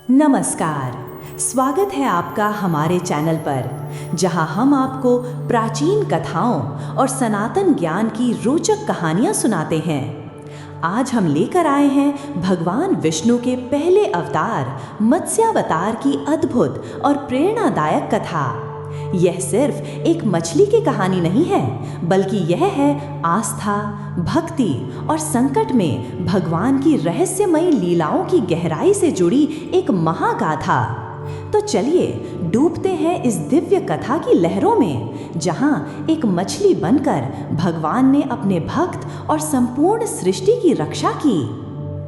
नमस्कार, स्वागत है आपका हमारे चैनल पर, जहां हम आपको प्राचीन कथाओं और सनातन ज्ञान की रोचक कहानियां सुनाते हैं। आज हम लेकर आए हैं भगवान विष्णु के पहले अवतार मत्स्यावतार की अद्भुत और प्रेरणादायक कथा। यह सिर्फ एक मछली की कहानी नहीं है, बल्कि यह है आस्था, भक्ति और संकट में भगवान की रहस्यमयी लीलाओं की गहराई से जुड़ी एक महागाथा। तो चलिए डूबते हैं इस दिव्य कथा की लहरों में, जहां एक मछली बनकर भगवान ने अपने भक्त और संपूर्ण सृष्टि की रक्षा की।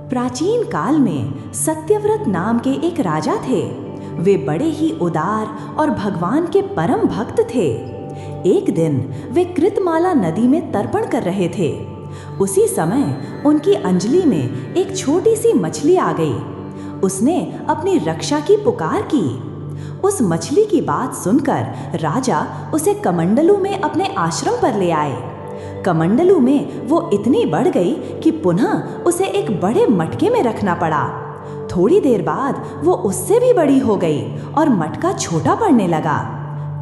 प्राचीन काल में सत्यव्रत नाम के एक राजा थे। वे बड़े ही उदार और भगवान के परम भक्त थे। एक दिन वे कृतमाला नदी में तर्पण कर रहे थे। उसी समय उनकी अंजलि में एक छोटी सी मछली आ गई। उसने अपनी रक्षा की पुकार की। उस मछली की बात सुनकर राजा उसे कमंडलू में अपने आश्रम पर ले आए। कमंडलू में वो इतनी बढ़ गई कि पुनः उसे एक बड़े मटके में रखना पड़ा। थोड़ी देर बाद वो उससे भी बड़ी हो गई और मटका छोटा पड़ने लगा।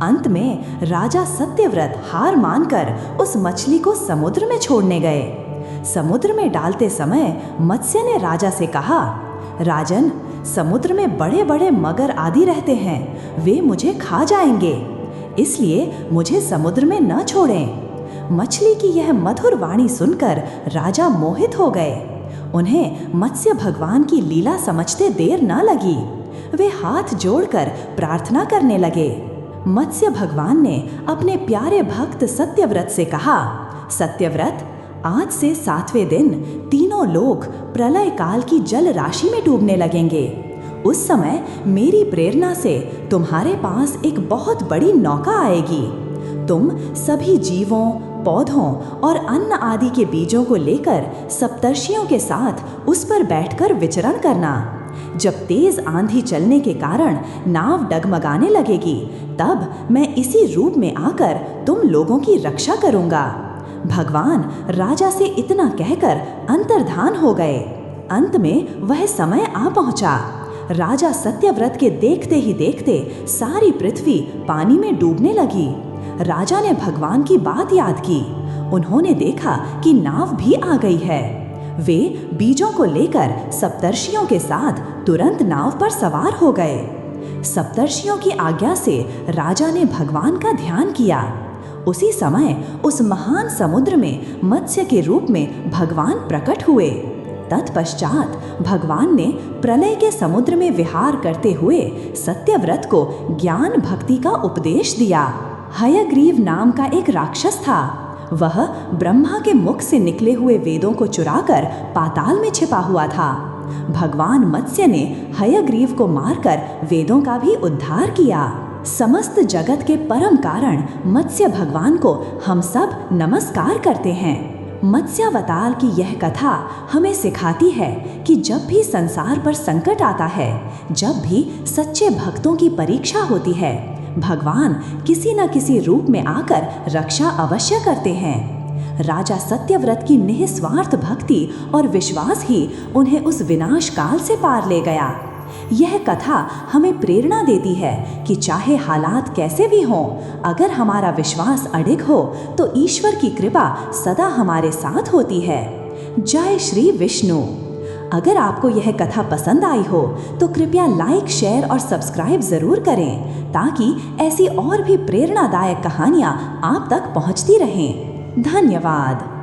अंत में राजा सत्यव्रत हार मानकर उस मछली को समुद्र में छोड़ने गए। समुद्र में डालते समय मत्स्य ने राजा से कहा, राजन, समुद्र में बड़े बड़े मगर आदि रहते हैं, वे मुझे खा जाएंगे, इसलिए मुझे समुद्र में न छोड़ें। मछली की यह मधुर वाणी सुनकर राजा मोहित हो गए। उन्हें मत्स्य भगवान की लीला समझते देर न लगी। वे हाथ जोड़कर प्रार्थना करने लगे। मत्स्य भगवान ने अपने प्यारे भक्त सत्यव्रत से कहा, सत्यव्रत, आज से 7वें दिन तीनों लोग प्रलय काल की जल राशि में डूबने लगेंगे। उस समय मेरी प्रेरणा से तुम्हारे पास एक बहुत बड़ी नौका आएगी। तुम सभी जीवों, पौधों और अन्न आदि के बीजों को लेकर सप्तर्षियों के साथ उस पर बैठकर विचरण करना। जब तेज आंधी चलने के कारण नाव डगमगाने लगेगी, तब मैं इसी रूप में आकर तुम लोगों की रक्षा करूंगा। भगवान राजा से इतना कहकर अंतर्धान हो गए। अंत में वह समय आ पहुंचा। राजा सत्यव्रत के देखते ही देखते सारी पृथ्वी पानी में डूबने लगी। राजा ने भगवान की बात याद की। उन्होंने देखा कि नाव भी आ गई है। वे बीजों को लेकर सप्तर्षियों के साथ तुरंत नाव पर सवार हो गए। सप्तर्षियों की आज्ञा से राजा ने भगवान का ध्यान किया। उसी समय उस महान समुद्र में मत्स्य के रूप में भगवान प्रकट हुए। तत्पश्चात भगवान ने प्रलय के समुद्र में विहार करते हुए सत्यव्रत को ज्ञान भक्ति का उपदेश दिया। हयग्रीव नाम का एक राक्षस था। वह ब्रह्मा के मुख से निकले हुए वेदों को चुराकर पाताल में छिपा हुआ था। भगवान मत्स्य ने हयग्रीव को मारकर वेदों का भी उद्धार किया। समस्त जगत के परम कारण मत्स्य भगवान को हम सब नमस्कार करते हैं। मत्स्यावतार की यह कथा हमें सिखाती है कि जब भी संसार पर संकट आता है, जब भी सच्चे भक्तों की परीक्षा होती है, भगवान किसी न किसी रूप में आकर रक्षा अवश्य करते हैं। राजा सत्यव्रत की निस्वार्थ भक्ति और विश्वास ही उन्हें उस विनाश काल से पार ले गया। यह कथा हमें प्रेरणा देती है कि चाहे हालात कैसे भी हों, अगर हमारा विश्वास अडिग हो तो ईश्वर की कृपा सदा हमारे साथ होती है। जय श्री विष्णु। अगर आपको यह कथा पसंद आई हो तो कृपया लाइक, शेयर और सब्सक्राइब जरूर करें, ताकि ऐसी और भी प्रेरणादायक कहानियाँ आप तक पहुँचती रहें। धन्यवाद।